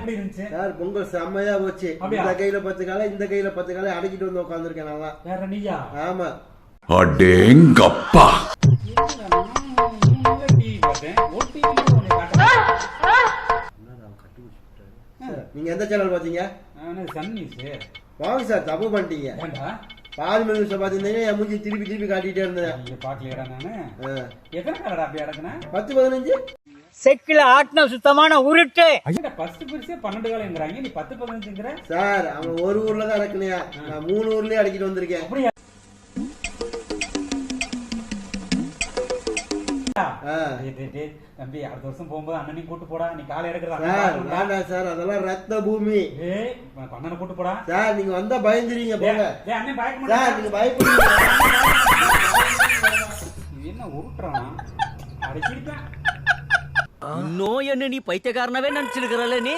எப்படி இருந்துச்சு சார்? பொங்கல் செம்மையா போச்சு. இந்த கையில 10 காலை, இந்த கையில 10 காலை அடக்கிட்டு வந்து உட்காந்துருக்கேன் நான். வேற நீயா? ஆமா. அடேங்கப்பா. நீங்க எந்த சேனல் பாத்தீங்க? வாங்க சார், தப்பு பண்ணிட்டீங்க. பாதி மணி நிமிஷம் பாத்தீங்கன்னா என் மூஞ்சி திருப்பி திருப்பி காட்டிட்டே இருந்தேன். 10 15 செக்கில ஆட்டின சுத்தமான உருட்டு. சார் அவன் ஒரு ஊர்ல தான் அடக்கலையா, நான் 3 ஊர்லயே அடக்கிட்டு வந்திருக்கேன். தம்பி அடுத்த வருஷம் போகும்போது அண்ணனையும் கூட்டு போடா. நீ காலை எடுக்கிறா சார், அதெல்லாம் ரத்த பூமி. அண்ணனை கூட்டு போடா சார். நீங்க வந்தா பயந்துருவீங்க. போங்க அண்ணன் பயக்க சார், நீங்க பயப்படுவீங்க. என்ன உருட்டுறான் அடிச்சிருக்கேன். இன்னும் என்ன நீ பைத்தியக்காரனவே நினைச்சிருக்கிறல்ல நீ?